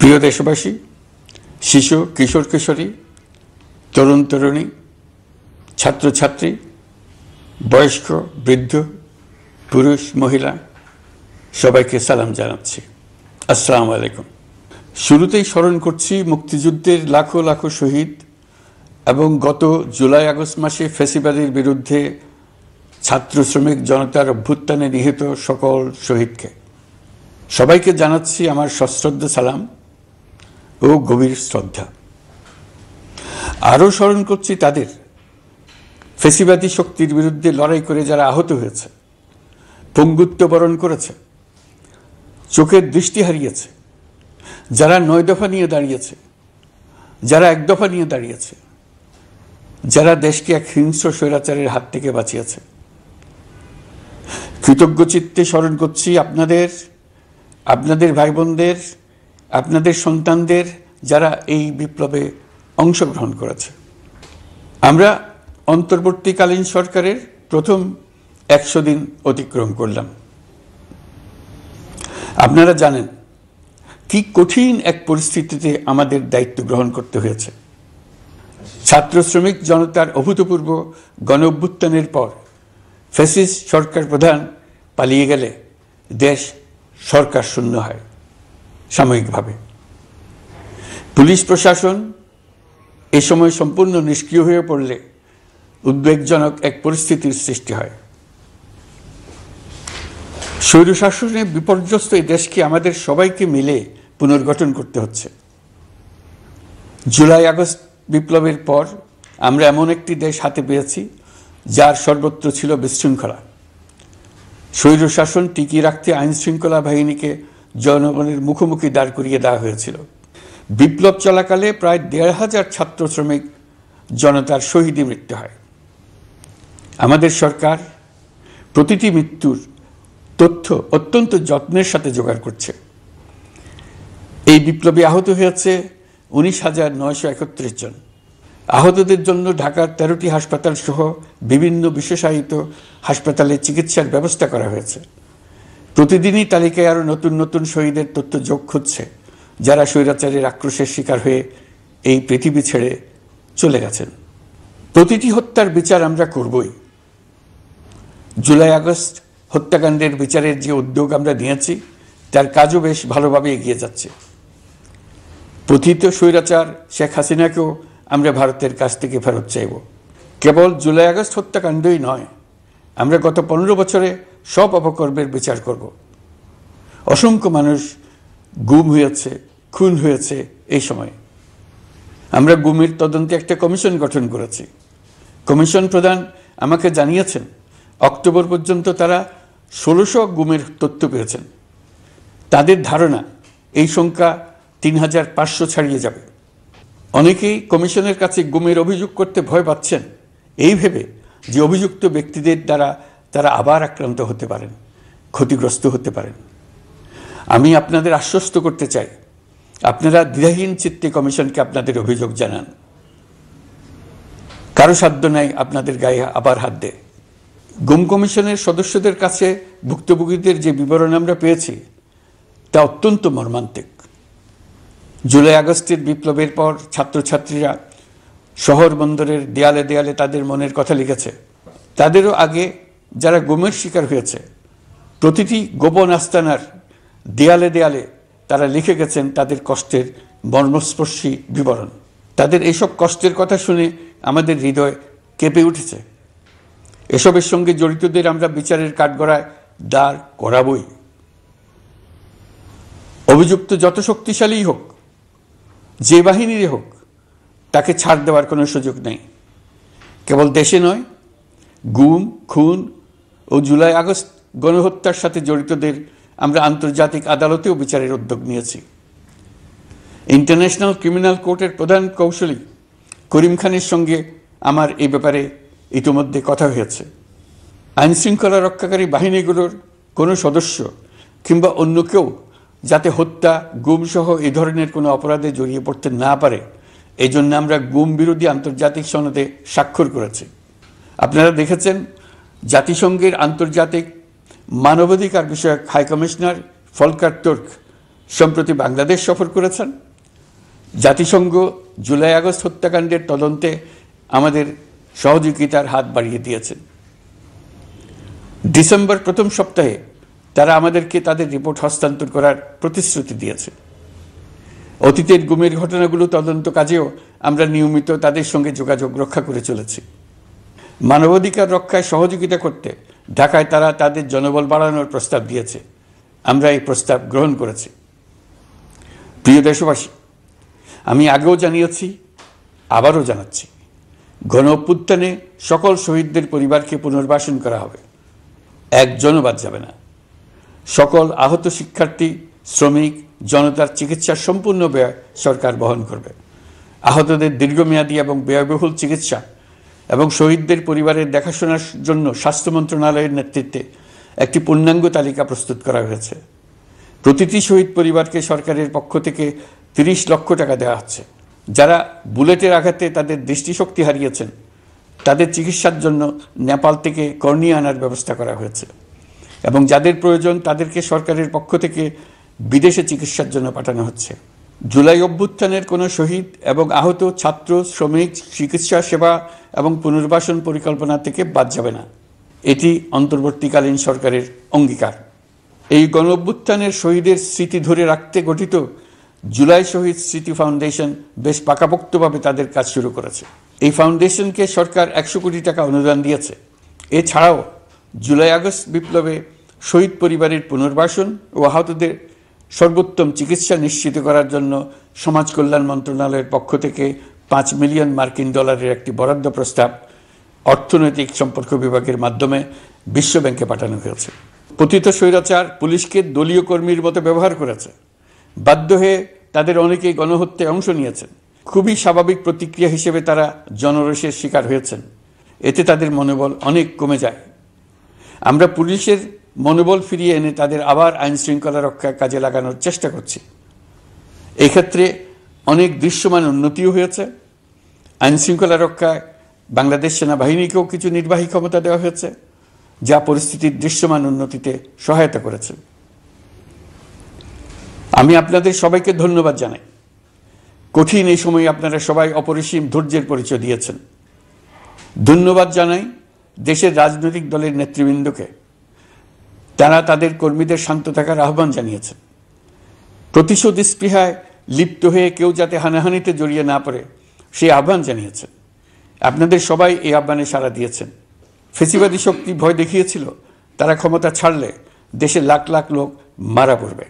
প্রিয় দেশবাসী, শিশু কিশোর কিশোরী, তরুণ তরুণী, ছাত্রছাত্রী, বয়স্ক বৃদ্ধ, পুরুষ মহিলা সবাইকে সালাম জানাচ্ছি। আসসালামু আলাইকুম। শুরুতেই স্মরণ করছি মুক্তিযুদ্ধের লাখো লাখো শহীদ এবং গত জুলাই আগস্ট মাসে ফ্যাসিবাদের বিরুদ্ধে ছাত্র শ্রমিক জনতার অভ্যুত্থানে নিহত সকল শহীদকে। সবাইকে জানাচ্ছি আমার সশ্রদ্ধ সালাম ও গভীর শ্রদ্ধা। আরও স্মরণ করছি তাদের, ফ্যাসিবাদী শক্তির বিরুদ্ধে লড়াই করে যারা আহত হয়েছে, পঙ্গুত্ব বরণ করেছে, চোখের দৃষ্টি হারিয়েছে, যারা 9 দফা নিয়ে দাঁড়িয়েছে, যারা 1 দফা নিয়ে দাঁড়িয়েছে, যারা দেশকে এক হিংস্র স্বৈরাচারের হাত থেকে বাঁচিয়েছে। কৃতজ্ঞ চিত্তে স্মরণ করছি আপনাদের ভাই বোনদের, আপনাদের সন্তানদের, যারা এই বিপ্লবে অংশগ্রহণ করেছে। আমরা অন্তর্বর্তীকালীন সরকারের প্রথম 100 দিন অতিক্রম করলাম। আপনারা জানেন কি কঠিন এক পরিস্থিতিতে আমাদের দায়িত্ব গ্রহণ করতে হয়েছে। ছাত্র শ্রমিক জনতার অভূতপূর্ব গণ অভ্যুত্থানের পর ফ্যাসিস্ট সরকার প্রধান পালিয়ে গেলে দেশ সরকার শূন্য হয় সাময়িকভাবে। পুলিশ প্রশাসন এ সময় সম্পূর্ণ নিষ্ক্রিয় হয়ে পড়লে উদ্বেগজনক এক পরিস্থিতির সৃষ্টি হয়। স্বৈরশাসনে বিপর্যস্ত এই দেশকে আমাদের সবাইকে মিলে পুনর্গঠন করতে হচ্ছে। জুলাই আগস্ট বিপ্লবের পর আমরা এমন একটি দেশ হাতে পেয়েছি যার সর্বত্র ছিল বিশৃঙ্খলা। স্বৈরশাসন টিকিয়ে রাখতে আইন শৃঙ্খলা বাহিনীকে জনগণের মুখোমুখি দাঁড় করিয়ে দেওয়া হয়েছিল। বিপ্লব চলাকালে প্রায় 1,500 ছাত্র শ্রমিক জনতার শহীদী মৃত্যু হয়। আমাদের সরকার প্রতিটি মৃত্যুর তথ্য অত্যন্ত যত্নের সাথে জোগাড় করছে। এই বিপ্লবে আহত হয়েছে 19,931 জন। আহতদের জন্য ঢাকার 13টি হাসপাতাল সহ বিভিন্ন বিশেষায়িত হাসপাতালে চিকিৎসার ব্যবস্থা করা হয়েছে। প্রতিদিনই তালিকায় আরও নতুন নতুন শহীদের তথ্য যোগ হচ্ছে, যারা স্বৈরাচারের আক্রোশের শিকার হয়ে এই পৃথিবী ছেড়ে চলে গেছেন। প্রতিটি হত্যার বিচার আমরা করবই। জুলাই আগস্ট হত্যাকাণ্ডের বিচারের যে উদ্যোগ আমরা নিয়েছি তার কাজও বেশ ভালোভাবে এগিয়ে যাচ্ছে। পতিত স্বৈরাচার শেখ হাসিনাকেও আমরা ভারতের কাছ থেকে ফেরত চাইব। কেবল জুলাই আগস্ট হত্যাকাণ্ডই নয়, আমরা গত 15 বছরে সব অপকর্মের বিচার করব। অসংখ্য মানুষ গুম হয়েছে, খুন হয়েছে। এই সময় আমরা গুমের তদন্তে একটা কমিশন গঠন করেছি। কমিশন প্রধান আমাকে জানিয়েছেন অক্টোবর পর্যন্ত তারা 1600 গুমের তথ্য পেয়েছেন। তাদের ধারণা এই সংখ্যা 3,500 ছাড়িয়ে যাবে। অনেকেই কমিশনের কাছে গুমের অভিযোগ করতে ভয় পাচ্ছেন, এই ভেবে যে অভিযুক্ত ব্যক্তিদের দ্বারা তারা আবার আক্রান্ত হতে পারেন, ক্ষতিগ্রস্ত হতে পারেন। আমি আপনাদের আশ্বস্ত করতে চাই, আপনারা দ্বিধাহীন চিত্তে কমিশনকে আপনাদের অভিযোগ জানান। কারো সাধ্য নাই আপনাদের গায়ে আবার হাত দেয়। গুম কমিশনের সদস্যদের কাছে ভুক্তভোগীদের যে বিবরণ আমরা পেয়েছি তা অত্যন্ত মর্মান্তিক। জুলাই আগস্টের বিপ্লবের পর ছাত্রছাত্রীরা শহর বন্দরের দেয়ালে দেয়ালে তাদের মনের কথা লিখেছে। তাদেরও আগে যারা গুমের শিকার হয়েছে প্রতিটি গোপন আস্তানার দেয়ালে দেয়ালে তারা লিখে গেছেন তাদের কষ্টের মর্মস্পর্শী বিবরণ। তাদের এইসব কষ্টের কথা শুনে আমাদের হৃদয় কেঁপে উঠেছে। এসবের সঙ্গে জড়িতদের আমরা বিচারের কাঠগড়ায় দাঁড় করাবই। অভিযুক্ত যত শক্তিশালী হোক, যে বাহিনীরই হোক, তাকে ছাড় দেওয়ার কোনো সুযোগ নেই। কেবল দেশে নয়, গুম, খুন ও জুলাই আগস্ট গণহত্যার সাথে জড়িতদের আমরা আন্তর্জাতিক আদালতেও বিচারের উদ্যোগ নিয়েছি। ইন্টারন্যাশনাল ক্রিমিনাল কোর্টের প্রধান কৌঁসুলি করিম খানের সঙ্গে আমার এই ব্যাপারে ইতিমধ্যে কথা হয়েছে। আইন শৃঙ্খলা রক্ষাকারী বাহিনীগুলোর কোনো সদস্য কিংবা অন্য কেউ যাতে হত্যা, গুম সহ এই ধরনের কোনো অপরাধে জড়িয়ে পড়তে না পারে, এই জন্য আমরা গুম বিরোধী আন্তর্জাতিক সনদে স্বাক্ষর করেছি। আপনারা দেখেছেন জাতিসংঘের আন্তর্জাতিক মানবাধিকার বিষয়ক হাই কমিশনার ফলকার তুর্ক সম্প্রতি বাংলাদেশ সফর করেছেন। জাতিসংঘ জুলাই আগস্ট হত্যাকাণ্ডের তদন্তে আমাদের সহযোগিতার হাত বাড়িয়ে দিয়েছেন। ডিসেম্বর প্রথম সপ্তাহে তারা আমাদেরকে তাদের রিপোর্ট হস্তান্তর করার প্রতিশ্রুতি দিয়েছে। অতীতের গুমের ঘটনাগুলো তদন্ত কাজেও আমরা নিয়মিত তাদের সঙ্গে যোগাযোগ রক্ষা করে চলেছি। মানবাধিকার রক্ষায় সহযোগিতা করতে ঢাকায় তারা তাদের জনবল বাড়ানোর প্রস্তাব দিয়েছে। আমরা এই প্রস্তাব গ্রহণ করেছি। প্রিয় দেশবাসী, আমি আগেও জানিয়েছি, আবারও জানাচ্ছি, গণ অভ্যুত্থানে সকল শহীদদের পরিবারকে পুনর্বাসন করা হবে, একজনও বাদ যাবে না। সকল আহত শিক্ষার্থী, শ্রমিক, জনতার চিকিৎসার সম্পূর্ণ ব্যয় সরকার বহন করবে। আহতদের দীর্ঘমেয়াদী এবং ব্যয়বহুল চিকিৎসা এবং শহীদদের পরিবারের দেখাশোনার জন্য স্বাস্থ্য মন্ত্রণালয়ের নেতৃত্বে একটি পূর্ণাঙ্গ তালিকা প্রস্তুত করা হয়েছে। প্রতিটি শহীদ পরিবারকে সরকারের পক্ষ থেকে ৩০ লক্ষ টাকা দেওয়া হচ্ছে। যারা বুলেটের আঘাতে তাদের দৃষ্টিশক্তি হারিয়েছেন তাদের চিকিৎসার জন্য নেপাল থেকে কর্নিয়া আনার ব্যবস্থা করা হয়েছে এবং যাদের প্রয়োজন তাদেরকে সরকারের পক্ষ থেকে বিদেশে চিকিৎসার জন্য পাঠানো হচ্ছে। জুলাই অভ্যুত্থানের কোনো শহীদ এবং আহত ছাত্র, শ্রমিক চিকিৎসা সেবা এবং পুনর্বাসন পরিকল্পনা থেকে বাদ যাবে না। এটি অন্তর্বর্তীকালীন সরকারের অঙ্গীকার। এই গণ অভ্যুত্থানের শহীদের স্মৃতি ধরে রাখতে গঠিত জুলাই শহীদ স্মৃতি ফাউন্ডেশন বেশ পাকাপোক্তভাবে তাদের কাজ শুরু করেছে। এই ফাউন্ডেশনকে সরকার ১০০ কোটি টাকা অনুদান দিয়েছে। এছাড়াও জুলাই আগস্ট বিপ্লবে শহীদ পরিবারের পুনর্বাসন ও আহতদের সর্বোত্তম চিকিৎসা নিশ্চিত করার জন্য সমাজ কল্যাণ মন্ত্রণালয়ের পক্ষ থেকে $5 মিলিয়ন একটি বরাদ্দ প্রস্তাব অর্থনৈতিক সম্পর্ক বিভাগের মাধ্যমে বিশ্ব ব্যাংকে পাঠানো হয়েছে। পতিত স্বৈরাচার পুলিশকে দলীয় কর্মীর মতো ব্যবহার করেছে। বাধ্য হয়ে তাদের অনেকেই গণহত্যায় অংশ নিয়েছেন। খুবই স্বাভাবিক প্রতিক্রিয়া হিসেবে তারা জনরোষের শিকার হয়েছেন। এতে তাদের মনোবল অনেক কমে যায়। আমরা পুলিশের মনোবল ফিরিয়ে এনে তাদের আবার আইন শৃঙ্খলা রক্ষায় কাজে লাগানোর চেষ্টা করছি। এক্ষেত্রে অনেক দৃশ্যমান উন্নতিও হয়েছে। আইন শৃঙ্খলা রক্ষায় বাংলাদেশ সেনাবাহিনীকেও কিছু নির্বাহী ক্ষমতা দেওয়া হয়েছে, যা পরিস্থিতির দৃশ্যমান উন্নতিতে সহায়তা করেছে। আমি আপনাদের সবাইকে ধন্যবাদ জানাই। কঠিন এই সময়ে আপনারা সবাই অপরিসীম ধৈর্যের পরিচয় দিয়েছেন। ধন্যবাদ জানাই দেশের রাজনৈতিক দলের নেতৃবৃন্দকে। তারা তাদের কর্মীদের শান্ত থাকার আহ্বান জানিয়েছেন। প্রতিশোধ স্পৃহায় লিপ্ত হয়ে কেউ যাতে হানাহানিতে জড়িয়ে না পড়ে সেই আহ্বান জানিয়েছেন। আপনাদের সবাই এই আহ্বানে সাড়া দিয়েছেন। ফেসিবাদী শক্তি ভয় দেখিয়েছিল তারা ক্ষমতা ছাড়লে দেশের লাখ লাখ লোক মারা পড়বে।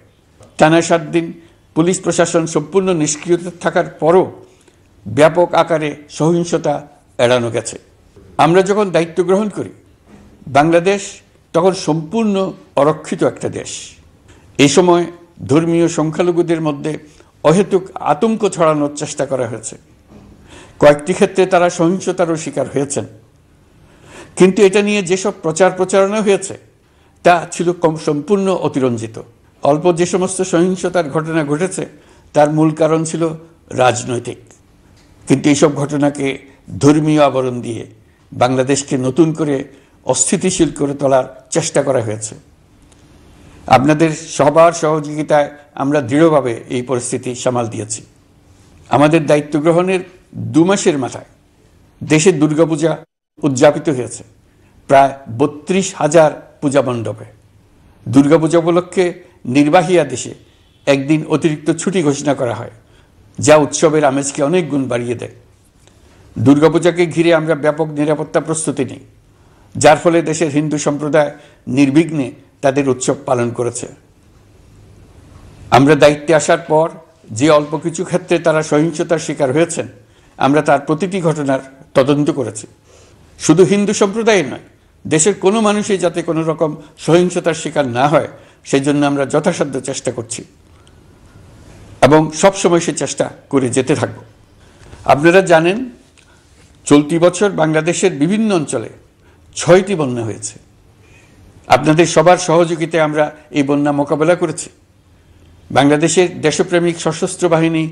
টানা 7 দিন পুলিশ প্রশাসন সম্পূর্ণ নিষ্ক্রিয় থাকার পরও ব্যাপক আকারে সহিংসতা এড়ানো গেছে। আমরা যখন দায়িত্ব গ্রহণ করি, বাংলাদেশ তখন সম্পূর্ণ অরক্ষিত একটা দেশ। এই সময় ধর্মীয় সংখ্যালঘুদের মধ্যে অহেতুক আতঙ্ক ছড়ানোর চেষ্টা করা হয়েছে। কয়েকটি ক্ষেত্রে তারা সহিংসতারও শিকার হয়েছেন। কিন্তু এটা নিয়ে যেসব প্রচারণা হয়েছে তা ছিল সম্পূর্ণ অতিরঞ্জিত। অল্প যে সমস্ত সহিংসতার ঘটনা ঘটেছে তার মূল কারণ ছিল রাজনৈতিক। কিন্তু এইসব ঘটনাকে ধর্মীয় আবরণ দিয়ে বাংলাদেশকে নতুন করে অস্থিতিশীল করে তোলার চেষ্টা করা হয়েছে। আপনাদের সবার সহযোগিতায় আমরা দৃঢ়ভাবে এই পরিস্থিতি সামাল দিয়েছি। আমাদের দায়িত্ব গ্রহণের 2 মাসের মাথায় দেশের দুর্গাপূজা উদযাপিত হয়েছে প্রায় 32,000 পূজা মণ্ডপে। দুর্গাপূজা উপলক্ষে নির্বাহী আদেশে একদিন অতিরিক্ত ছুটি ঘোষণা করা হয়, যা উৎসবের আমেজকে অনেক গুণ বাড়িয়ে দেয়। দুর্গাপূজাকে ঘিরে আমরা ব্যাপক নিরাপত্তা প্রস্তুতি নিই, যার ফলে দেশের হিন্দু সম্প্রদায় নির্বিঘ্নে তাদের উৎসব পালন করেছে। আমরা দায়িত্বে আসার পর যে অল্প কিছু ক্ষেত্রে তারা সহিংসতার শিকার হয়েছেন, আমরা তার প্রতিটি ঘটনার তদন্ত করেছি। শুধু হিন্দু সম্প্রদায় নয়, দেশের কোনো মানুষই যাতে কোনো রকম সহিংসতার শিকার না হয় সেই জন্য আমরা যথাসাধ্য চেষ্টা করছি এবং সবসময় সে চেষ্টা করে যেতে থাকব। আপনারা জানেন, চলতি বছর বাংলাদেশের বিভিন্ন অঞ্চলে 6টি বন্যা হয়েছে। আপনাদের সবার সহযোগিতায় আমরা এই বন্যা মোকাবেলা করেছি। বাংলাদেশের দেশপ্রেমিক সশস্ত্র বাহিনী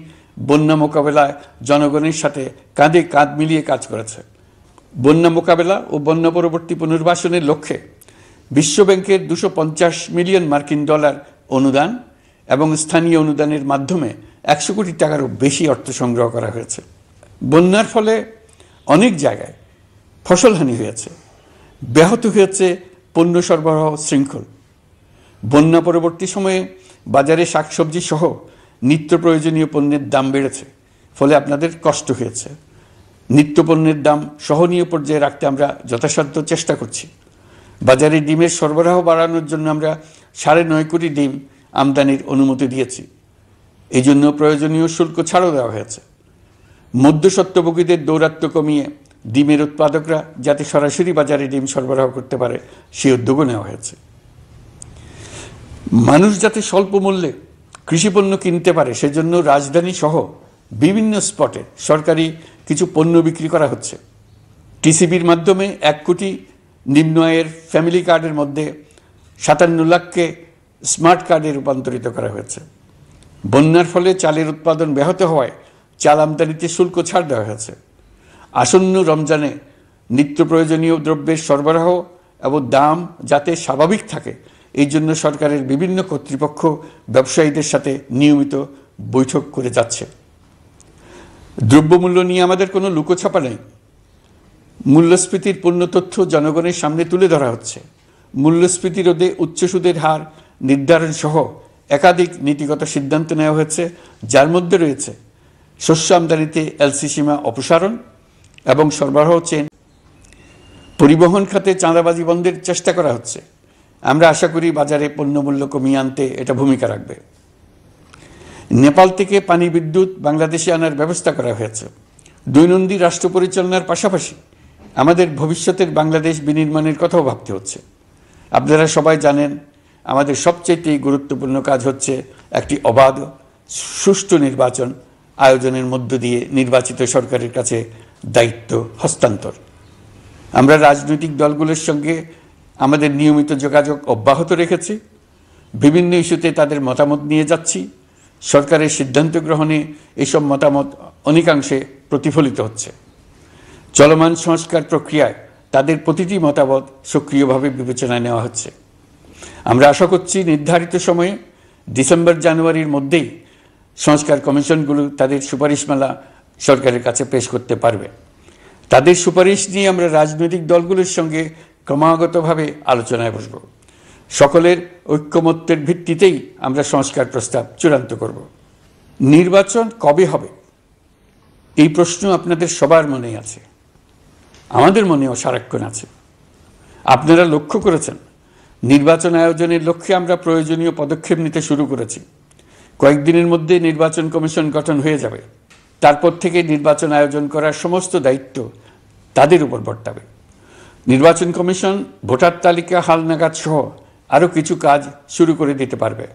বন্যা মোকাবেলায় জনগণের সাথে কাঁধে কাঁধ মিলিয়ে কাজ করেছে। বন্যা মোকাবেলা ও বন্যা পরবর্তী পুনর্বাসনের লক্ষ্যে বিশ্বব্যাংকের $250 মিলিয়ন অনুদান এবং স্থানীয় অনুদানের মাধ্যমে 100 কোটি টাকারও বেশি অর্থ সংগ্রহ করা হয়েছে। বন্যার ফলে অনেক জায়গায় ফসলহানি হয়েছে, ব্যাহত হয়েছে পণ্য সরবরাহ শৃঙ্খল। বন্যা পরবর্তী সময়ে বাজারে শাকসবজি সহ নিত্য প্রয়োজনীয় পণ্যের দাম বেড়েছে, ফলে আপনাদের কষ্ট হয়েছে। নিত্য পণ্যের দাম সহনীয় পর্যায়ে রাখতে আমরা যথাসাধ্য চেষ্টা করছি। বাজারে ডিমের সরবরাহ বাড়ানোর জন্য আমরা 9.5 কোটি ডিম আমদানির অনুমতি দিয়েছি। এই জন্য প্রয়োজনীয় শুল্ক ছাড়ও দেওয়া হয়েছে। মধ্যস্বত্বভোগীদের দৌরাত্ম্য কমিয়ে ডিমের উৎপাদকরা যাতে সরাসরি বাজারে ডিম সরবরাহ করতে পারে সেই উদ্যোগও নেওয়া হয়েছে। মানুষ যাতে স্বল্প মূল্যে কৃষিপণ্য কিনতে পারে সেজন্য রাজধানী সহ বিভিন্ন স্পটে সরকারি কিছু পণ্য বিক্রি করা হচ্ছে। টিসিবির মাধ্যমে 1 কোটি নিম্ন আয়ের ফ্যামিলি কার্ডের মধ্যে 57 লাখকে স্মার্ট কার্ডে রূপান্তরিত করা হয়েছে। বন্যার ফলে চালের উৎপাদন ব্যাহত হওয়ায় চাল আমদানিতে শুল্ক ছাড় দেওয়া হয়েছে। আসন্ন রমজানে নিত্য প্রয়োজনীয় দ্রব্যের সরবরাহ এবং দাম যাতে স্বাভাবিক থাকে এই জন্য সরকারের বিভিন্ন কর্তৃপক্ষ ব্যবসায়ীদের সাথে নিয়মিত বৈঠক করে যাচ্ছে। দ্রব্যমূল্য নিয়ে আমাদের কোনো লুকোছাপা নেই। মূল্যস্ফীতির পূর্ণ তথ্য জনগণের সামনে তুলে ধরা হচ্ছে। মূল্যস্ফীতি রোধে উচ্চ সুদের হার নির্ধারণ সহ একাধিক নীতিগত সিদ্ধান্ত নেওয়া হয়েছে, যার মধ্যে রয়েছে শস্য আমদানিতে এলসি সীমা অপসারণ এবং সরবরাহ চেইন। পরিবহন খাতে চাঁদাবাজি বন্ধের চেষ্টা করা হচ্ছে। আমরা আশা করি বাজারে পণ্যমূল্য কমিয়ে আনতে এটা ভূমিকা রাখবে। নেপাল থেকে পানি বিদ্যুৎ বাংলাদেশে আনার ব্যবস্থা করা হয়েছে। দৈনন্দিন রাষ্ট্র পরিচালনার পাশাপাশি আমাদের ভবিষ্যতের বাংলাদেশ বিনির্মাণের কথাও ভাবতে হচ্ছে। আপনারা সবাই জানেন আমাদের সবচেয়ে গুরুত্বপূর্ণ কাজ হচ্ছে একটি অবাধ সুষ্ঠু নির্বাচন আয়োজনের মধ্য দিয়ে নির্বাচিত সরকারের কাছে দায়িত্ব হস্তান্তর। আমরা রাজনৈতিক দলগুলোর সঙ্গে আমাদের নিয়মিত যোগাযোগ অব্যাহত রেখেছি। বিভিন্ন ইস্যুতে তাদের মতামত নিয়ে যাচ্ছি। সরকারের সিদ্ধান্ত গ্রহণে এসব মতামত অনেকাংশে প্রতিফলিত হচ্ছে। চলমান সংস্কার প্রক্রিয়ায় তাদের প্রতিটি মতামত সক্রিয়ভাবে বিবেচনায় নেওয়া হচ্ছে। আমরা আশা করছি নির্ধারিত সময়ে ডিসেম্বর-জানুয়ারির মধ্যেই সংস্কার কমিশনগুলো তাদের সুপারিশমালা সরকারের কাছে পেশ করতে পারবে। তাদের সুপারিশ নিয়ে আমরা রাজনৈতিক দলগুলোর সঙ্গে ক্রমাগতভাবে আলোচনায় বসব। সকলের ঐক্যমত্যের ভিত্তিতেই আমরা সংস্কার প্রস্তাব চূড়ান্ত করব। নির্বাচন কবে হবে এই প্রশ্ন আপনাদের সবার মনেই আছে, আমাদের মনেও সারাক্ষণ আছে। আপনারা লক্ষ্য করেছেন নির্বাচন আয়োজনের লক্ষ্যে আমরা প্রয়োজনীয় পদক্ষেপ নিতে শুরু করেছি। কয়েকদিনের মধ্যে নির্বাচন কমিশন গঠন হয়ে যাবে। তারপর থেকে নির্বাচন আয়োজন করার সমস্ত দায়িত্ব তাদের উপর বর্তাবে। নির্বাচন কমিশন ভোটার তালিকা হালনাগাদ সহ আরও কিছু কাজ শুরু করে দিতে পারবে,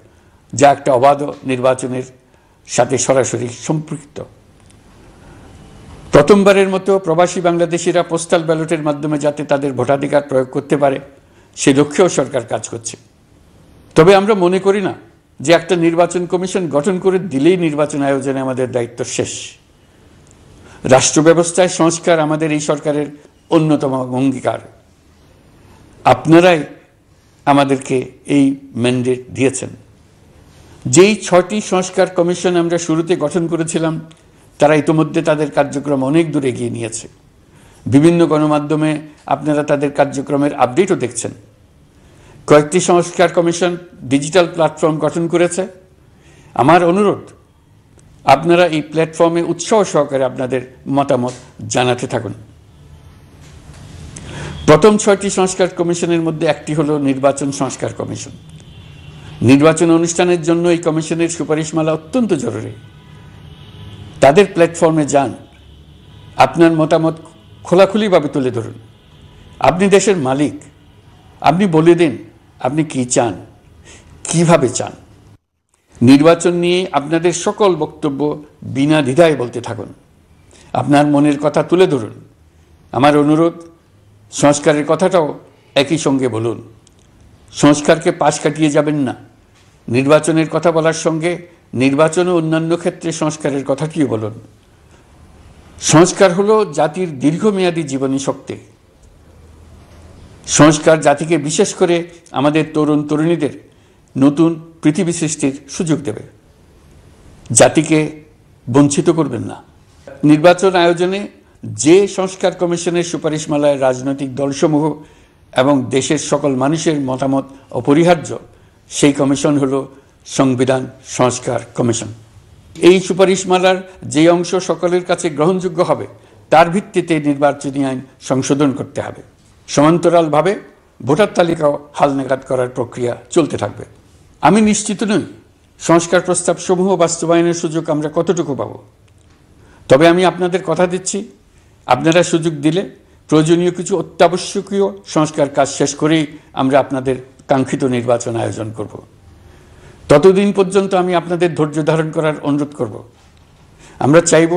যা একটা অবাধ নির্বাচনের সাথে সরাসরি সম্পৃক্ত। প্রথমবারের মতো প্রবাসী বাংলাদেশিরা পোস্টাল ব্যালটের মাধ্যমে যাতে তাদের ভোটাধিকার প্রয়োগ করতে পারে সে লক্ষ্যেও সরকার কাজ করছে। তবে আমরা মনে করি না যে একটা নির্বাচন কমিশন গঠন করে দিলেই নির্বাচন আয়োজনে আমাদের দায়িত্ব শেষ। রাষ্ট্র ব্যবস্থায় সংস্কার আমাদের এই সরকারের অন্যতম অঙ্গীকার। আপনারাই আমাদেরকে এই ম্যান্ডেট দিয়েছেন। যেই 6টি সংস্কার কমিশন আমরা শুরুতে গঠন করেছিলাম তারা ইতিমধ্যে তাদের কার্যক্রম অনেক দূর এগিয়ে নিয়েছে। বিভিন্ন গণমাধ্যমে আপনারা তাদের কার্যক্রমের আপডেটও দেখছেন। কয়েকটি সংস্কার কমিশন ডিজিটাল প্ল্যাটফর্ম গঠন করেছে। আমার অনুরোধ আপনারা এই প্ল্যাটফর্মে উৎসাহ সহকারে আপনাদের মতামত জানাতে থাকুন। প্রথম 6টি সংস্কার কমিশনের মধ্যে একটি হলো নির্বাচন সংস্কার কমিশন। নির্বাচন অনুষ্ঠানের জন্য এই কমিশনের সুপারিশমালা অত্যন্ত জরুরি। তাদের প্ল্যাটফর্মে যান, আপনার মতামত খোলাখুলিভাবে তুলে ধরুন। আপনি দেশের মালিক, আপনি বলে দিন আপনি কি চান, কিভাবে চান। নির্বাচন নিয়ে আপনাদের সকল বক্তব্য বিনা দ্বিধায় বলতে থাকুন। আপনার মনের কথা তুলে ধরুন। আমার অনুরোধ সংস্কারের কথাটাও একই সঙ্গে বলুন। সংস্কারকে পাশ কাটিয়ে যাবেন না। নির্বাচনের কথা বলার সঙ্গে নির্বাচন ও অন্যান্য ক্ষেত্রে সংস্কারের কথাটিও বলুন। সংস্কার হলো জাতির দীর্ঘমেয়াদী জীবনী শক্তি। সংস্কার জাতিকে বিশেষ করে আমাদের তরুণ তরুণীদের নতুন পৃথিবী সৃষ্টির সুযোগ দেবে, জাতিকে বঞ্চিত করবেন না। নির্বাচন আয়োজনে যে সংস্কার কমিশনের সুপারিশমালায় রাজনৈতিক দলসমূহ এবং দেশের সকল মানুষের মতামত অপরিহার্য, সেই কমিশন হলো সংবিধান সংস্কার কমিশন। এই সুপারিশমালার যে অংশ সকলের কাছে গ্রহণযোগ্য হবে তার ভিত্তিতে নির্বাচনী আইন সংশোধন করতে হবে। সমান্তরালভাবে ভোটার তালিকাও হালনাগাদ করার প্রক্রিয়া চলতে থাকবে। আমি নিশ্চিত নই সংস্কার প্রস্তাবসমূহ বাস্তবায়নের সুযোগ আমরা কতটুকু পাব, তবে আমি আপনাদের কথা দিচ্ছি, আপনারা সুযোগ দিলে প্রয়োজনীয় কিছু অত্যাবশ্যকীয় সংস্কার কাজ শেষ করেই আমরা আপনাদের কাঙ্ক্ষিত নির্বাচন আয়োজন করব। ততদিন পর্যন্ত আমি আপনাদের ধৈর্য ধারণ করার অনুরোধ করব। আমরা চাইব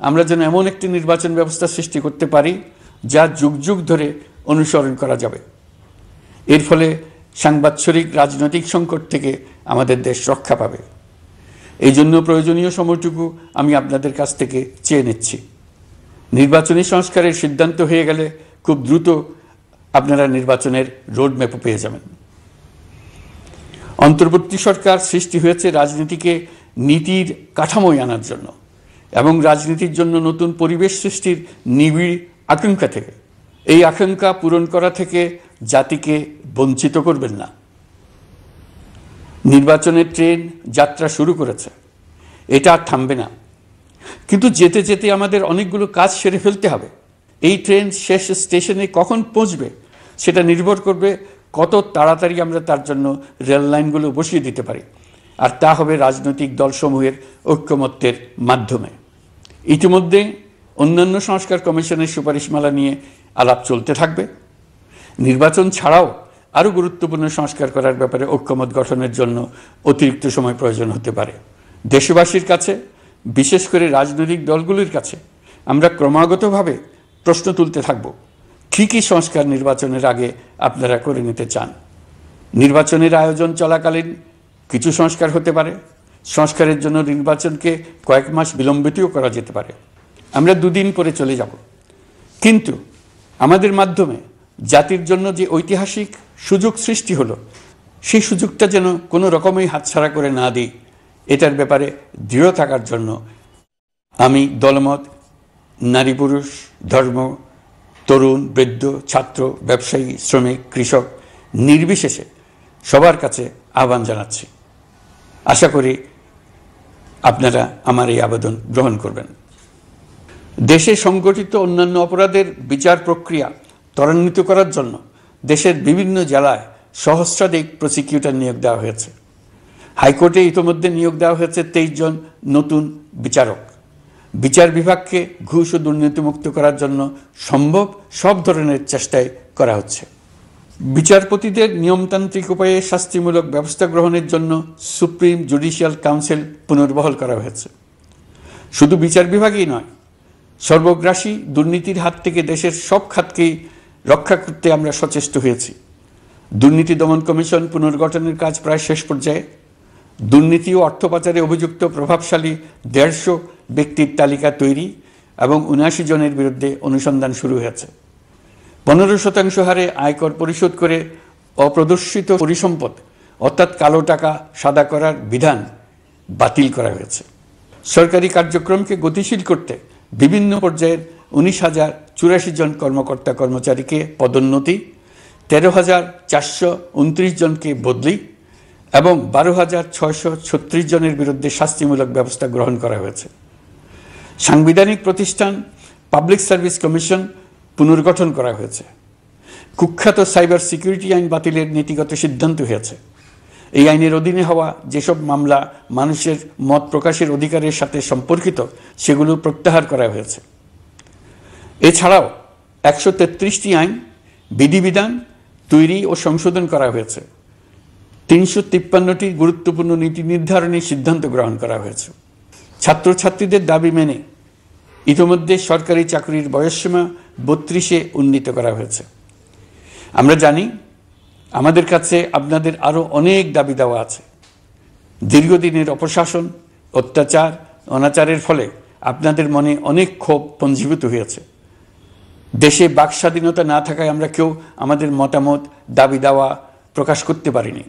আমরা যেন এমন একটি নির্বাচন ব্যবস্থা সৃষ্টি করতে পারি যা যুগ যুগ ধরে অনুসরণ করা যাবে। এর ফলে সাংবৎসরিক রাজনৈতিক সংকট থেকে আমাদের দেশ রক্ষা পাবে। এই জন্য প্রয়োজনীয় সময়টুকু আমি আপনাদের কাছ থেকে চেয়ে নিচ্ছি। নির্বাচনী সংস্কারের সিদ্ধান্ত হয়ে গেলে খুব দ্রুত আপনারা নির্বাচনের রোডম্যাপও পেয়ে যাবেন। অন্তর্বর্তী সরকার সৃষ্টি হয়েছে রাজনীতিকে নীতির কাঠামোয় আনার জন্য এবং রাজনীতির জন্য নতুন পরিবেশ সৃষ্টির নিবিড় আকাঙ্ক্ষা থেকে। এই আকাঙ্ক্ষা পূরণ করা থেকে জাতিকে বঞ্চিত করবেন না। নির্বাচনের ট্রেন যাত্রা শুরু করেছে, এটা আর থামবে না, কিন্তু যেতে যেতে আমাদের অনেকগুলো কাজ সেরে ফেলতে হবে। এই ট্রেন শেষ স্টেশনে কখন পৌঁছবে সেটা নির্ভর করবে কত তাড়াতাড়ি আমরা তার জন্য রেল লাইনগুলো বসিয়ে দিতে পারি, আর তা হবে রাজনৈতিক দলসমূহের ঐক্যমত্যের মাধ্যমে। ইতিমধ্যে অন্যান্য সংস্কার কমিশনের সুপারিশমালা নিয়ে আলাপ চলতে থাকবে। নির্বাচন ছাড়াও আরও গুরুত্বপূর্ণ সংস্কার করার ব্যাপারে ঐক্যমত গঠনের জন্য অতিরিক্ত সময় প্রয়োজন হতে পারে। দেশবাসীর কাছে, বিশেষ করে রাজনৈতিক দলগুলির কাছে আমরা ক্রমাগতভাবে প্রশ্ন তুলতে থাকব, কী কী সংস্কার নির্বাচনের আগে আপনারা করে নিতে চান। নির্বাচনের আয়োজন চলাকালীন কিছু সংস্কার হতে পারে, সংস্কারের জন্য নির্বাচনকে কয়েক মাস বিলম্বিতও করা যেতে পারে। আমরা দুদিন পরে চলে যাব, কিন্তু আমাদের মাধ্যমে জাতির জন্য যে ঐতিহাসিক সুযোগ সৃষ্টি হলো, সেই সুযোগটা যেন কোনো রকমেই হাতছাড়া করে না দিই, এটার ব্যাপারে দৃঢ় থাকার জন্য আমি দলমত, নারী পুরুষ, ধর্ম, তরুণ, বৃদ্ধ, ছাত্র, ব্যবসায়ী, শ্রমিক, কৃষক নির্বিশেষে সবার কাছে আহ্বান জানাচ্ছি। আশা করি আপনারা আমার এই আবেদন গ্রহণ করবেন। দেশে সংগঠিত অন্যান্য অপরাধের বিচার প্রক্রিয়া ত্বরান্বিত করার জন্য দেশের বিভিন্ন জেলায় সহস্রাধিক প্রসিকিউটর নিয়োগ দেওয়া হয়েছে। হাইকোর্টে ইতিমধ্যে নিয়োগ দেওয়া হয়েছে 23 জন নতুন বিচারক। বিচার বিভাগকে ঘুষ ও দুর্নীতিমুক্ত করার জন্য সম্ভব সব ধরনের চেষ্টাই করা হচ্ছে। বিচারপতিদের নিয়মতান্ত্রিক উপায়ে শাস্তিমূলক ব্যবস্থা গ্রহণের জন্য সুপ্রিম জুডিশিয়াল কাউন্সিল পুনর্বহাল করা হয়েছে। শুধু বিচার বিভাগই নয়, সর্বগ্রাসী দুর্নীতির হাত থেকে দেশের সব খাতকেই রক্ষা করতে আমরা সচেষ্ট হয়েছি। দুর্নীতি দমন কমিশন পুনর্গঠনের কাজ প্রায় শেষ পর্যায়ে। দুর্নীতি ও অর্থ পাচারে অভিযুক্ত প্রভাবশালী 150 ব্যক্তির তালিকা তৈরি এবং 79 জনের বিরুদ্ধে অনুসন্ধান শুরু হয়েছে। 15% হারে আয়কর পরিশোধ করে অপ্রদর্শিত পরিসম্পদ অর্থাৎ কালো টাকা সাদা করার বিধান বাতিল করা হয়েছে। সরকারি কার্যক্রমকে গতিশীল করতে বিভিন্ন পর্যায়ের 19,084 জন কর্মকর্তা কর্মচারীকে পদোন্নতি, 13,429 জনকে বদলি এবং 12,636 জনের বিরুদ্ধে শাস্তিমূলক ব্যবস্থা গ্রহণ করা হয়েছে। সাংবিধানিক প্রতিষ্ঠান পাবলিক সার্ভিস কমিশন পুনর্গঠন করা হয়েছে। কুখ্যাত সাইবার সিকিউরিটি আইন বাতিলের নীতিগত সিদ্ধান্ত হয়েছে। এই আইনের অধীনে হওয়া যেসব মামলা মানুষের মত প্রকাশের অধিকারের সাথে সম্পর্কিত সেগুলো প্রত্যাহার করা হয়েছে। এছাড়াও 133টি আইন বিধিবিধান তৈরি ও সংশোধন করা হয়েছে। 353টি গুরুত্বপূর্ণ নীতি নির্ধারণী সিদ্ধান্ত গ্রহণ করা হয়েছে। ছাত্রছাত্রীদের দাবি মেনে ইতিমধ্যে সরকারি চাকরির বয়সসীমা 32-এ উন্নীত করা হয়েছে। আমরা জানি আমাদের কাছে আপনাদের আরও অনেক দাবি দেওয়া আছে। দীর্ঘদিনের অপশাসন, অত্যাচার, অনাচারের ফলে আপনাদের মনে অনেক ক্ষোভ পঞ্জীভূত হয়েছে। দেশে বাক স্বাধীনতা না থাকায় আমরা কেউ আমাদের মতামত, দাবি দাওয়া প্রকাশ করতে পারিনি।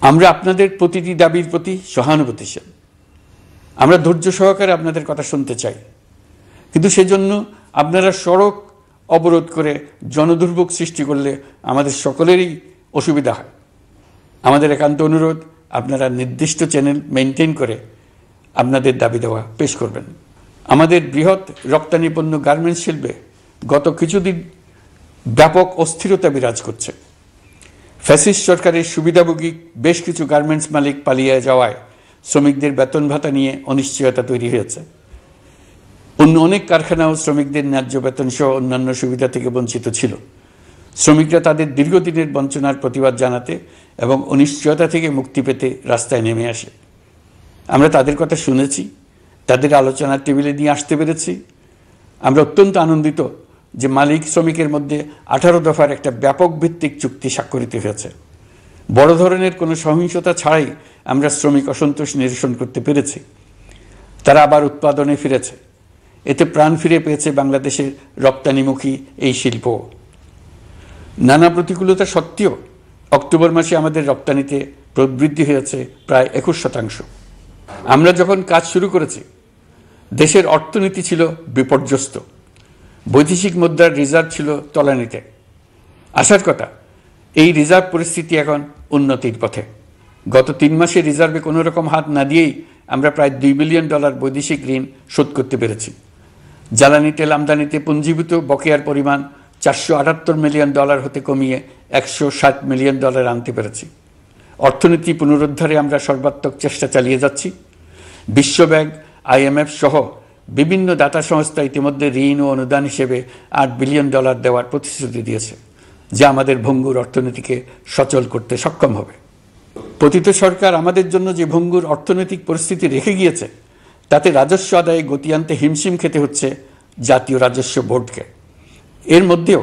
আমরা আপনাদের প্রতিটি দাবির প্রতি সহানুভূতিশীল। আমরা ধৈর্য সহকারে আপনাদের কথা শুনতে চাই, কিন্তু সেজন্য আপনারা সড়ক অবরোধ করে জনদুর্ভোগ সৃষ্টি করলে আমাদের সকলেরই অসুবিধা হয়। আমাদের একান্ত অনুরোধ, আপনারা নির্দিষ্ট চ্যানেল মেনটেন করে আপনাদের দাবি দেওয়া পেশ করবেন। আমাদের বৃহৎ রপ্তানি পণ্য গার্মেন্টস শিল্পে গত কিছুদিন ব্যাপক অস্থিরতা বিরাজ করছে। ফ্যাসিস্ট সরকারের সুবিধাভোগী বেশ কিছু গার্মেন্টস মালিক পালিয়ে যাওয়ায় শ্রমিকদের বেতন ভাতা নিয়ে অনিশ্চয়তা তৈরি হয়েছে। অন্য অনেক কারখানাও শ্রমিকদের ন্যায্য বেতন সহ অন্যান্য সুবিধা থেকে বঞ্চিত ছিল। শ্রমিকরা তাদের দীর্ঘদিনের বঞ্চনার প্রতিবাদ জানাতে এবং অনিশ্চয়তা থেকে মুক্তি পেতে রাস্তায় নেমে আসে। আমরা তাদের কথা শুনেছি, তাদের আলোচনার টেবিলে নিয়ে আসতে পেরেছি। আমরা অত্যন্ত আনন্দিত যে মালিক শ্রমিকের মধ্যে 18 দফার একটা ব্যাপক ভিত্তিক চুক্তি স্বাক্ষরিত হয়েছে। বড় ধরনের কোনো সহিংসতা ছাড়াই আমরা শ্রমিক অসন্তোষ নিরসন করতে পেরেছি। তারা আবার উৎপাদনে ফিরেছে। এতে প্রাণ ফিরে পেয়েছে বাংলাদেশের রপ্তানিমুখী এই শিল্প। নানা প্রতিকূলতা সত্ত্বেও অক্টোবর মাসে আমাদের রপ্তানিতে প্রবৃদ্ধি হয়েছে প্রায় 21%। আমরা যখন কাজ শুরু করেছি, দেশের অর্থনীতি ছিল বিপর্যস্ত। বৈদেশিক মুদ্রার রিজার্ভ ছিল তলানিতে। আসার কথা, এই রিজার্ভ পরিস্থিতি এখন উন্নতির পথে। গত 3 মাসে রিজার্ভে কোনো রকম হাত না দিয়েই আমরা প্রায় $2 বিলিয়ন বৈদেশিক ঋণ শোধ করতে পেরেছি। জ্বালানি তেল আমদানিতে পুঞ্জীভূত বকেয়ার পরিমাণ $478 মিলিয়ন হতে কমিয়ে $160 মিলিয়ন আনতে পেরেছি। অর্থনীতি পুনরুদ্ধারে আমরা সর্বাত্মক চেষ্টা চালিয়ে যাচ্ছি। বিশ্বব্যাংক, IMF সহ বিভিন্ন দাতা সংস্থা ইতিমধ্যে ঋণ ও অনুদান হিসেবে $8 বিলিয়ন দেওয়ার প্রতিশ্রুতি দিয়েছে, যা আমাদের ভঙ্গুর অর্থনীতিকে সচল করতে সক্ষম হবে। পতিত সরকার আমাদের জন্য যে ভঙ্গুর অর্থনৈতিক পরিস্থিতি রেখে গিয়েছে, তাতে রাজস্ব আদায়ে গতি আনতে হিমশিম খেতে হচ্ছে জাতীয় রাজস্ব বোর্ডকে। এর মধ্যেও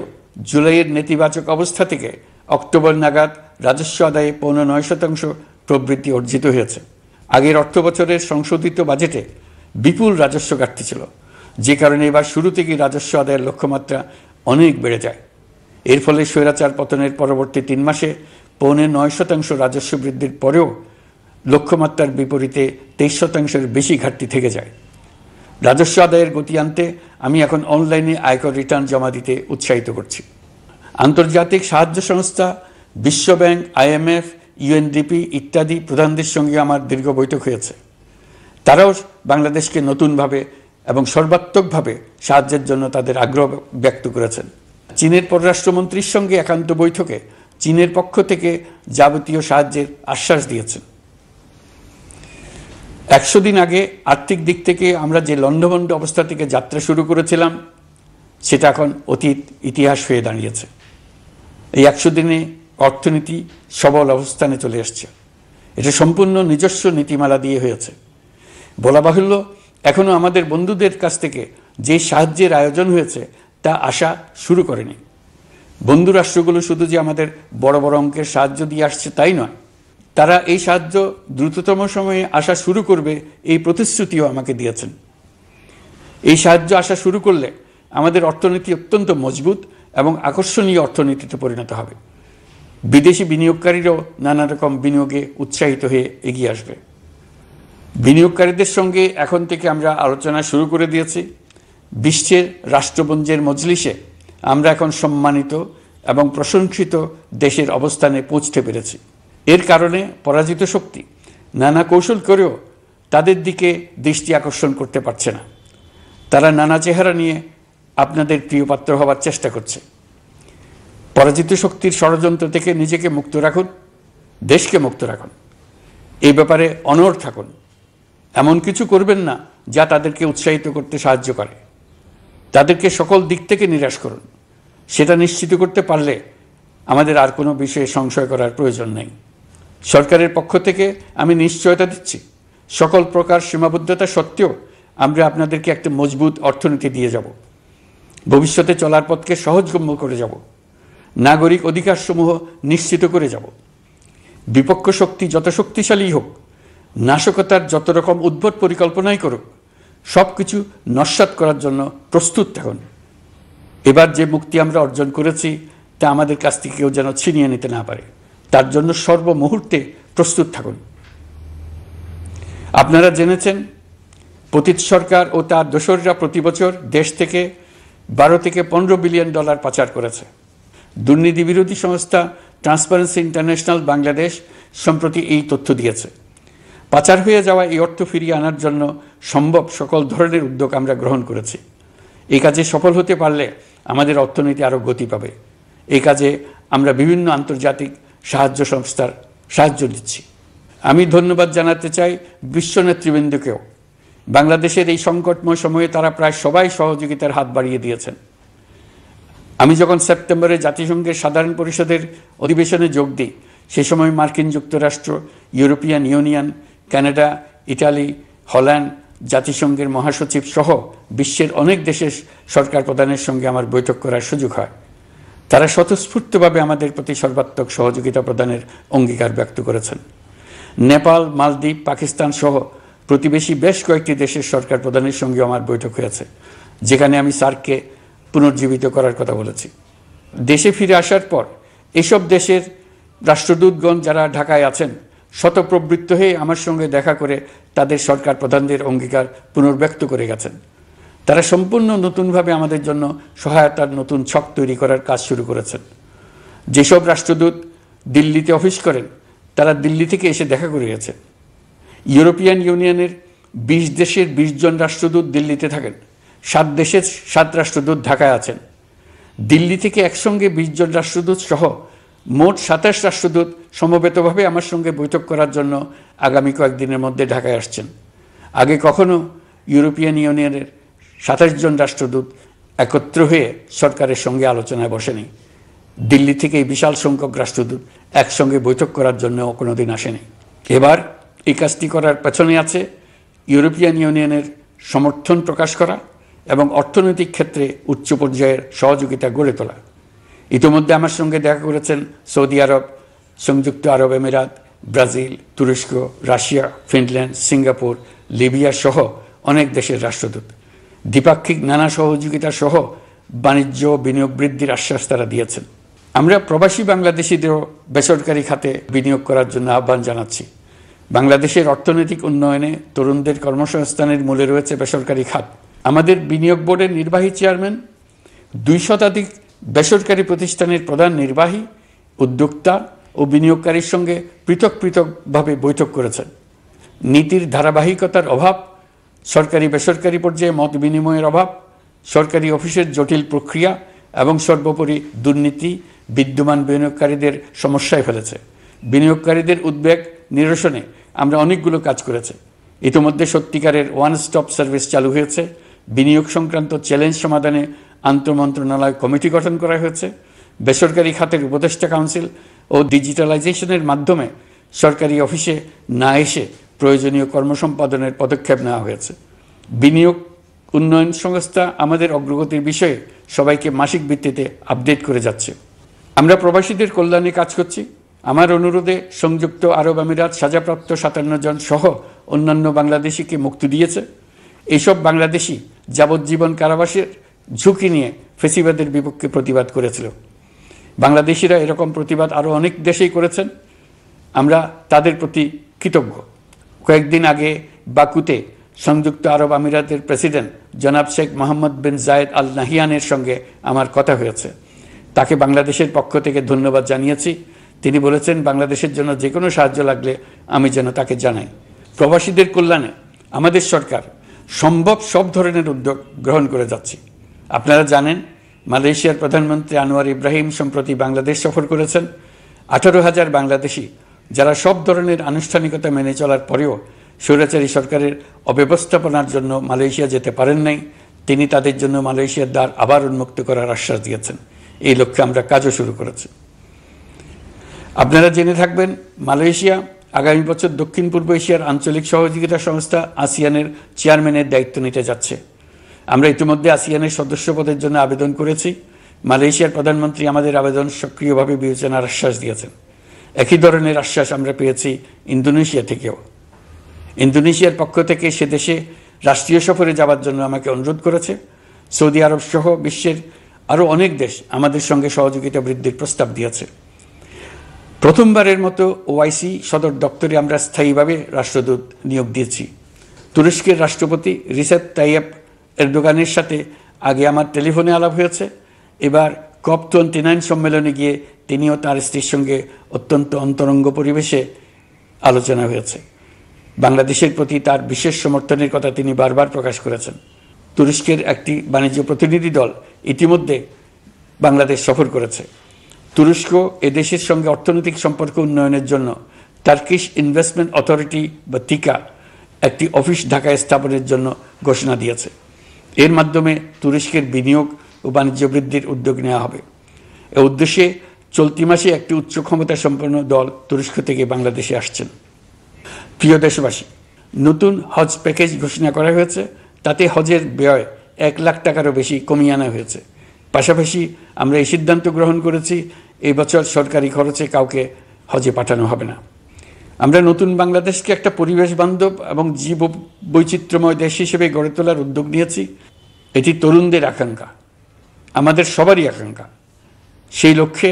জুলাইয়ের নেতিবাচক অবস্থা থেকে অক্টোবর নাগাদ রাজস্ব আদায়ে 9.9% প্রবৃদ্ধি অর্জিত হয়েছে। আগের অর্থ বছরের সংশোধিত বাজেটে বিপুল রাজস্ব ঘাটতি ছিল, যে কারণে এবার শুরু থেকেই রাজস্ব আদায়ের লক্ষ্যমাত্রা অনেক বেড়ে যায়। এর ফলে স্বৈরাচার পতনের পরবর্তী 3 মাসে 9.9% রাজস্ব বৃদ্ধির পরেও লক্ষ্যমাত্রার বিপরীতে 23%-এর বেশি ঘাটতি থেকে যায়। রাজস্ব আদায়ের গতি আনতে আমি এখন অনলাইনে আয়কর রিটার্ন জমা দিতে উৎসাহিত করছি। আন্তর্জাতিক সাহায্য সংস্থা, বিশ্বব্যাংক, IMF, UNDP ইত্যাদি প্রধানদের সঙ্গে আমার দীর্ঘ বৈঠক হয়েছে। তারাও বাংলাদেশকে নতুনভাবে এবং সর্বাত্মকভাবে সাহায্যের জন্য তাদের আগ্রহ ব্যক্ত করেছেন। চীনের পররাষ্ট্রমন্ত্রীর সঙ্গে একান্ত বৈঠকে চীনের পক্ষ থেকে যাবতীয় সাহায্যের আশ্বাস দিয়েছেন। 100 দিন আগে আর্থিক দিক থেকে আমরা যে লণ্ডভণ্ড অবস্থা থেকে যাত্রা শুরু করেছিলাম, সেটা এখন অতীত ইতিহাস হয়ে দাঁড়িয়েছে। এই 100 দিনে অর্থনীতি সবল অবস্থানে চলে আসছে। এটা সম্পূর্ণ নিজস্ব নীতিমালা দিয়ে হয়েছে। বলা বাহুল্য, এখনও আমাদের বন্ধুদের কাছ থেকে যে সাহায্যের আয়োজন হয়েছে তা আসা শুরু করেনি। বন্ধু রাষ্ট্রগুলো শুধু যে আমাদের বড় বড় অঙ্কের সাহায্য দিয়ে আসছে তাই নয়, তারা এই সাহায্য দ্রুততম সময়ে আসা শুরু করবে এই প্রতিশ্রুতিও আমাকে দিয়েছেন। এই সাহায্য আসা শুরু করলে আমাদের অর্থনীতি অত্যন্ত মজবুত এবং আকর্ষণীয় অর্থনীতিতে পরিণত হবে। বিদেশি বিনিয়োগকারীরাও নানা রকম বিনিয়োগে উৎসাহিত হয়ে এগিয়ে আসবে। বিনিয়োগকারীদের সঙ্গে এখন থেকে আমরা আলোচনা শুরু করে দিয়েছি। বিশ্বের রাষ্ট্রপুঞ্জের মজলিসে আমরা এখন সম্মানিত এবং প্রশংসিত দেশের অবস্থানে পৌঁছতে পেরেছি। এর কারণে পরাজিত শক্তি নানা কৌশল করেও তাদের দিকে দৃষ্টি আকর্ষণ করতে পারছে না। তারা নানা চেহারা নিয়ে আপনাদের প্রিয়পাত্র হবার চেষ্টা করছে। পরাজিত শক্তির ষড়যন্ত্র থেকে নিজেকে মুক্ত রাখুন, দেশকে মুক্ত রাখুন। এই ব্যাপারে অনড় থাকুন। এমন কিছু করবেন না যা তাদেরকে উৎসাহিত করতে সাহায্য করে। তাদেরকে সকল দিক থেকে নিরাশ করুন। সেটা নিশ্চিত করতে পারলে আমাদের আর কোনো বিষয়ে সংশয় করার প্রয়োজন নেই। সরকারের পক্ষ থেকে আমি নিশ্চয়তা দিচ্ছি, সকল প্রকার সীমাবদ্ধতা সত্ত্বেও আমরা আপনাদেরকে একটা মজবুত অর্থনীতি দিয়ে যাব। ভবিষ্যতে চলার পথকে সহজগম্য করে যাব। নাগরিক অধিকারসমূহ নিশ্চিত করে যাব। বিপক্ষ শক্তি যত শক্তিশালী হোক, নাশকতার যত রকম উদ্ভট পরিকল্পনাই করুক, সব কিছু নস্যাৎ করার জন্য প্রস্তুত থাকুন। এবার যে মুক্তি আমরা অর্জন করেছি তা আমাদের কাছ থেকে কেউ যেন ছিনিয়ে নিতে না পারে, তার জন্য সর্বমুহূর্তে প্রস্তুত থাকুন। আপনারা জেনেছেন পতিত সরকার ও তার দোসররা প্রতি বছর দেশ থেকে 12 থেকে 15 বিলিয়ন ডলার পাচার করেছে। দুর্নীতি বিরোধী সংস্থা ট্রান্সপারেন্সি ইন্টারন্যাশনাল বাংলাদেশ সম্প্রতি এই তথ্য দিয়েছে। পাচার হয়ে যাওয়া এই অর্থ ফিরিয়ে আনার জন্য সম্ভব সকল ধরনের উদ্যোগ আমরা গ্রহণ করেছি। এই কাজে সফল হতে পারলে আমাদের অর্থনীতি আরও গতি পাবে। এই কাজে আমরা বিভিন্ন আন্তর্জাতিক সাহায্য সংস্থার সাহায্য দিচ্ছি। আমি ধন্যবাদ জানাতে চাই বিশ্ব নেতৃবৃন্দকেও। বাংলাদেশের এই সংকটময় সময়ে তারা প্রায় সবাই সহযোগিতার হাত বাড়িয়ে দিয়েছেন। আমি যখন সেপ্টেম্বরে জাতিসংঘের সাধারণ পরিষদের অধিবেশনে যোগ দিই, সে সময় মার্কিন যুক্তরাষ্ট্র, European Union, Canada, Italy, Holland, জাতিসংঘের মহাসচিব সহ বিশ্বের অনেক দেশের সরকার প্রধানের সঙ্গে আমার বৈঠক করার সুযোগ হয়। তারা স্বতঃস্ফূর্তভাবে আমাদের প্রতি সর্বাত্মক সহযোগিতা প্রদানের অঙ্গীকার ব্যক্ত করেছেন। নেপাল, মালদ্বীপ, পাকিস্তান সহ প্রতিবেশী বেশ কয়েকটি দেশের সরকার প্রধানের সঙ্গে আমার বৈঠক হয়েছে, যেখানে আমি সার্ককে পুনর্জীবিত করার কথা বলেছি। দেশে ফিরে আসার পর এসব দেশের রাষ্ট্রদূতগণ যারা ঢাকায় আছেন স্বতঃপ্রবৃত্ত হয়ে আমার সঙ্গে দেখা করে তাদের সরকার প্রধানদের অঙ্গীকার পুনর্ব্যক্ত করে গেছেন। তারা সম্পূর্ণ নতুনভাবে আমাদের জন্য সহায়তার নতুন ছক তৈরি করার কাজ শুরু করেছেন। যেসব রাষ্ট্রদূত দিল্লিতে অফিস করেন তারা দিল্লি থেকে এসে দেখা করে গেছেন। ইউরোপিয়ান ইউনিয়নের 20 দেশের 20 জন রাষ্ট্রদূত দিল্লিতে থাকেন। 7 দেশের 7 রাষ্ট্রদূত ঢাকায় আছেন। দিল্লি থেকে একসঙ্গে 20 জন রাষ্ট্রদূত সহ মোট 27 রাষ্ট্রদূত সমবেতভাবে আমার সঙ্গে বৈঠক করার জন্য আগামী কয়েকদিনের মধ্যে ঢাকায় আসছেন। আগে কখনো ইউরোপিয়ান ইউনিয়নের 27 জন রাষ্ট্রদূত একত্র হয়ে সরকারের সঙ্গে আলোচনায় বসেনি। দিল্লি থেকে এই বিশাল সংখ্যক রাষ্ট্রদূত একসঙ্গে বৈঠক করার জন্য কোনোদিন আসেনি। এবার এই কাজটি করার পেছনে আছে ইউরোপিয়ান ইউনিয়নের সমর্থন প্রকাশ করা এবং অর্থনৈতিক ক্ষেত্রে উচ্চ পর্যায়ের সহযোগিতা গড়ে তোলা। ইতিমধ্যে আমার সঙ্গে দেখা করেছেন সৌদি আরব, সংযুক্ত আরব আমিরাত, ব্রাজিল, তুরস্ক, রাশিয়া, ফিনল্যান্ড, সিঙ্গাপুর, লিবিয়া সহ অনেক দেশের রাষ্ট্রদূত। দ্বিপাক্ষিক নানা সহযোগিতা সহ বাণিজ্য বিনিয়োগ বৃদ্ধির আশ্বাস তারা দিয়েছেন। আমরা প্রবাসী বাংলাদেশিদেরও বেসরকারি খাতে বিনিয়োগ করার জন্য আহ্বান জানাচ্ছি। বাংলাদেশের অর্থনৈতিক উন্নয়নে তরুণদের কর্মসংস্থানের মূলে রয়েছে বেসরকারি খাত। আমাদের বিনিয়োগ বোর্ডের নির্বাহী চেয়ারম্যান 2 শতাধিক বেসরকারি প্রতিষ্ঠানের প্রধান নির্বাহী, উদ্যোক্তা ও বিনিয়োগকারীর সঙ্গে পৃথক পৃথকভাবে বৈঠক করেছেন। নীতির ধারাবাহিকতার অভাব, সরকারি বেসরকারি পর্যায়ে মত বিনিময়ের অভাব, সরকারি অফিসের জটিল প্রক্রিয়া এবং সর্বোপরি দুর্নীতি বিদ্যমান বিনিয়োগকারীদের সমস্যায় ফেলেছে। বিনিয়োগকারীদের উদ্বেগ নিরসনে আমরা অনেকগুলো কাজ করেছি। ইতিমধ্যে সত্যিকারের ওয়ান স্টপ সার্ভিস চালু হয়েছে। বিনিয়োগ সংক্রান্ত চ্যালেঞ্জ সমাধানে আন্তঃমন্ত্রণালয় কমিটি গঠন করা হয়েছে। বেসরকারি খাতের উপদেষ্টা কাউন্সিল ও ডিজিটালাইজেশনের মাধ্যমে সরকারি অফিসে না এসে প্রয়োজনীয় কর্মসম্পাদনের পদক্ষেপ নেওয়া হয়েছে। বিনিয়োগ উন্নয়ন সংস্থা আমাদের অগ্রগতির বিষয়ে সবাইকে মাসিক ভিত্তিতে আপডেট করে যাচ্ছে। আমরা প্রবাসীদের কল্যাণে কাজ করছি। আমার অনুরোধে সংযুক্ত আরব আমিরাত সাজাপ্রাপ্ত 57 জন সহ অন্যান্য বাংলাদেশিকে মুক্তি দিয়েছে। এইসব বাংলাদেশি যাবজ্জীবন কারাবাসের ঝুঁকি নিয়ে ফেসিবাদের বিপক্ষে প্রতিবাদ করেছিল। বাংলাদেশিরা এরকম প্রতিবাদ আরও অনেক দেশেই করেছেন। আমরা তাদের প্রতি কৃতজ্ঞ। কয়েকদিন আগে বাকুতে সংযুক্ত আরব আমিরাতের প্রেসিডেন্ট জনাব শেখ মোহাম্মদ বিন জায়েদ আল নাহিয়ানের সঙ্গে আমার কথা হয়েছে। তাকে বাংলাদেশের পক্ষ থেকে ধন্যবাদ জানিয়েছি। তিনি বলেছেন বাংলাদেশের জন্য যে কোনো সাহায্য লাগলে আমি যেন তাকে জানাই। প্রবাসীদের কল্যাণে আমাদের সরকার সম্ভব সব ধরনের উদ্যোগ গ্রহণ করে যাচ্ছে। আপনারা জানেন মালয়েশিয়ার প্রধানমন্ত্রী আনোয়ার ইব্রাহিম সম্প্রতি বাংলাদেশ সফর করেছেন। 18,000 বাংলাদেশি যারা সব ধরনের আনুষ্ঠানিকতা মেনে চলার পরেও স্বৈরাচারী সরকারের অব্যবস্থাপনার জন্য মালয়েশিয়া যেতে পারেন নাই, তিনি তাদের জন্য মালয়েশিয়ার দ্বার আবার উন্মুক্ত করার আশ্বাস দিয়েছেন। এই লক্ষ্যে আমরা কাজও শুরু করেছি। আপনারা জেনে থাকবেন মালয়েশিয়া আগামী বছর দক্ষিণ পূর্ব এশিয়ার আঞ্চলিক সহযোগিতা সংস্থা আসিয়ানের চেয়ারম্যানের দায়িত্ব নিতে যাচ্ছে। আমরা ইতিমধ্যে আসিয়ানের সদস্য পদের জন্য আবেদন করেছি। মালয়েশিয়ার প্রধানমন্ত্রী আমাদের আবেদন সক্রিয়ভাবে বিবেচনার আশ্বাস দিয়েছেন। একই ধরনের আশ্বাস আমরা পেয়েছি ইন্দোনেশিয়া থেকেও। ইন্দোনেশিয়ার পক্ষ থেকে সে দেশে রাষ্ট্রীয় সফরে যাওয়ার জন্য আমাকে অনুরোধ করেছে। সৌদি আরব সহ বিশ্বের আরও অনেক দেশ আমাদের সঙ্গে সহযোগিতা বৃদ্ধির প্রস্তাব দিয়েছে। প্রথমবারের মতো ওআইসি সদর দপ্তরে আমরা স্থায়ীভাবে রাষ্ট্রদূত নিয়োগ দিয়েছি। তুরস্কের রাষ্ট্রপতি রিসেপ তাইয়েপ এরদোগানের সাথে আগে আমার টেলিফোনে আলাপ হয়েছে। এবার COP29 সম্মেলনে গিয়ে তিনিও তার স্ত্রীর সঙ্গে অত্যন্ত অন্তরঙ্গ পরিবেশে আলোচনা হয়েছে। বাংলাদেশের প্রতি তার বিশেষ সমর্থনের কথা তিনি বারবার প্রকাশ করেছেন। তুরস্কের একটি বাণিজ্য প্রতিনিধি দল ইতিমধ্যে বাংলাদেশ সফর করেছে। তুরস্ক এদেশের সঙ্গে অর্থনৈতিক সম্পর্ক উন্নয়নের জন্য টার্কিশ ইনভেস্টমেন্ট অথরিটি বা তিকা একটি অফিস ঢাকায় স্থাপনের জন্য ঘোষণা দিয়েছে। এর মাধ্যমে তুরস্কের বিনিয়োগ ও বাণিজ্য বৃদ্ধির উদ্যোগ নেওয়া হবে। এ উদ্দেশ্যে চলতি মাসে একটি উচ্চ ক্ষমতা সম্পন্ন দল তুরস্ক থেকে বাংলাদেশে আসছেন। প্রিয় দেশবাসী, নতুন হজ প্যাকেজ ঘোষণা করা হয়েছে। তাতে হজের ব্যয় 1 লাখ টাকারও বেশি কমিয়ে আনা হয়েছে। পাশাপাশি আমরা এই সিদ্ধান্ত গ্রহণ করেছি, এই বছর সরকারি খরচে কাউকে হজে পাঠানো হবে না। আমরা নতুন বাংলাদেশকে একটা পরিবেশ বান্ধব এবং জীব বৈচিত্র্যময় দেশ হিসেবে গড়ে তোলার উদ্যোগ নিয়েছি। এটি তরুণদের আকাঙ্ক্ষা, আমাদের সবারই আকাঙ্ক্ষা। সেই লক্ষ্যে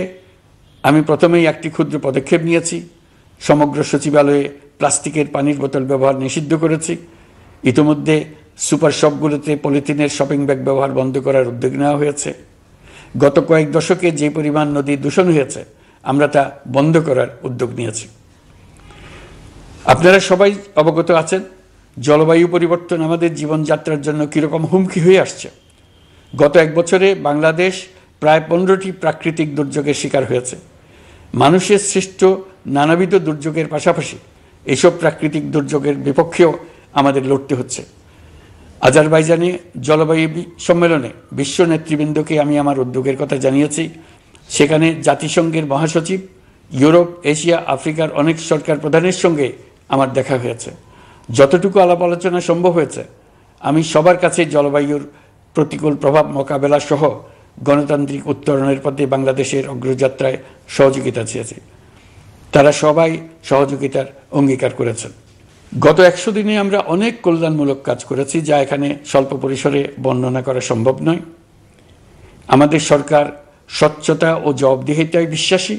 আমি প্রথমেই একটি ক্ষুদ্র পদক্ষেপ নিয়েছি। সমগ্র সচিবালয়ে প্লাস্টিকের পানির বোতল ব্যবহার নিষিদ্ধ করেছি। ইতিমধ্যে সুপার শপগুলোতে পলিথিনের শপিং ব্যাগ ব্যবহার বন্ধ করার উদ্যোগ নেওয়া হয়েছে। গত কয়েক দশকে যে পরিমাণ নদী দূষণ হয়েছে, আমরা তা বন্ধ করার উদ্যোগ নিয়েছি। আপনারা সবাই অবগত আছেন, জলবায়ু পরিবর্তন আমাদের জীবনযাত্রার জন্য কীরকম হুমকি হয়ে আসছে। গত 1 বছরে বাংলাদেশ প্রায় 15টি প্রাকৃতিক দুর্যোগের শিকার হয়েছে। মানুষের সৃষ্ট নানাবিধ দুর্যোগের পাশাপাশি এইসব প্রাকৃতিক দুর্যোগের বিপক্ষেও আমাদের লড়তে হচ্ছে। আজারবাইজানে জলবায়ু সম্মেলনে বিশ্ব নেতৃবৃন্দকে আমি আমার উদ্যোগের কথা জানিয়েছি। সেখানে জাতিসংঘের মহাসচিব, ইউরোপ, এশিয়া, আফ্রিকার অনেক সরকার প্রধানের সঙ্গে আমার দেখা হয়েছে। যতটুকু আলাপ আলোচনা সম্ভব হয়েছে, আমি সবার কাছে জলবায়ুর প্রতিকূল প্রভাব মোকাবেলা সহ গণতান্ত্রিক উত্তরণের পথে বাংলাদেশের অগ্রযাত্রায় সহযোগিতা চেয়েছি। তারা সবাই সহযোগিতার অঙ্গীকার করেছেন। গত 100 দিনে আমরা অনেক কল্যাণমূলক কাজ করেছি, যা এখানে স্বল্প পরিসরে বর্ণনা করা সম্ভব নয়। আমাদের সরকার স্বচ্ছতা ও জবাবদিহিতায় বিশ্বাসী।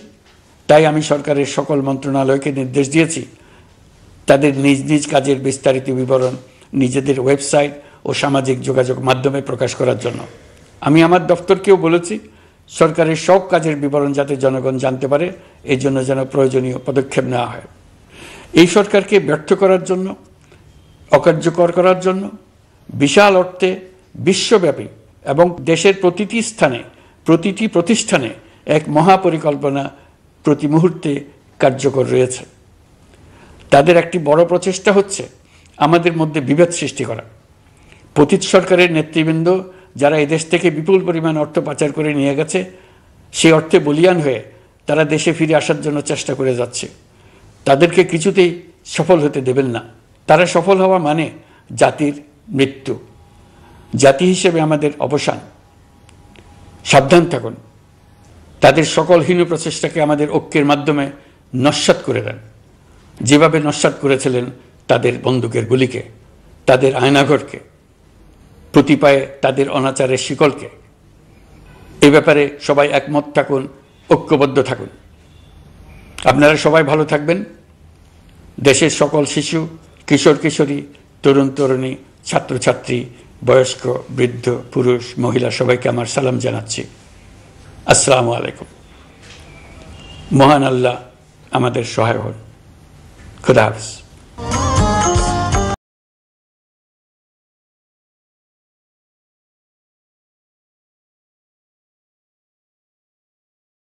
তাই আমি সরকারের সকল মন্ত্রণালয়কে নির্দেশ দিয়েছি তাদের নিজ নিজ কাজের বিস্তারিত বিবরণ নিজেদের ওয়েবসাইট ও সামাজিক যোগাযোগ মাধ্যমে প্রকাশ করার জন্য। আমি আমার দপ্তরকেও বলেছি সরকারের সব কাজের বিবরণ যাতে জনগণ জানতে পারে, এই জন্য যেন প্রয়োজনীয় পদক্ষেপ নেওয়া হয়। এই সরকারকে ব্যর্থ করার জন্য, অকার্যকর করার জন্য বিশাল অর্থে বিশ্বব্যাপী এবং দেশের প্রতিটি স্থানে, প্রতিটি প্রতিষ্ঠানে এক মহাপরিকল্পনা প্রতি মুহূর্তে কার্যকর রয়েছে। তাদের একটি বড় প্রচেষ্টা হচ্ছে আমাদের মধ্যে বিভেদ সৃষ্টি করা। পতিত সরকারের নেতৃবৃন্দ যারা এদেশ থেকে বিপুল পরিমাণ অর্থ পাচার করে নিয়ে গেছে, সেই অর্থে বলিয়ান হয়ে তারা দেশে ফিরে আসার জন্য চেষ্টা করে যাচ্ছে। তাদেরকে কিছুতেই সফল হতে দেবেন না। তারা সফল হওয়া মানে জাতির মৃত্যু, জাতি হিসেবে আমাদের অবসান। সাবধান থাকুন। তাদের সকল হীন প্রচেষ্টাকে আমাদের ঐক্যের মাধ্যমে নস্যাৎ করে দেন, যেভাবে নস্যাৎ করেছিলেন তাদের বন্দুকের গুলিকে, তাদের আয়নাঘরকে, প্রতি পায়ে তাদের অনাচারের শিকলকে। এ ব্যাপারে সবাই একমত থাকুন, ঐক্যবদ্ধ থাকুন। আপনারা সবাই ভালো থাকবেন। দেশের সকল শিশু, কিশোর কিশোরী, তরুণ তরুণী, ছাত্রছাত্রী, বয়স্ক, বৃদ্ধ, পুরুষ, মহিলা সবাইকে আমার সালাম জানাচ্ছি। আসসালামু আলাইকুম। মহান আল্লাহ আমাদের সহায় হন। খুদা হাফেজ।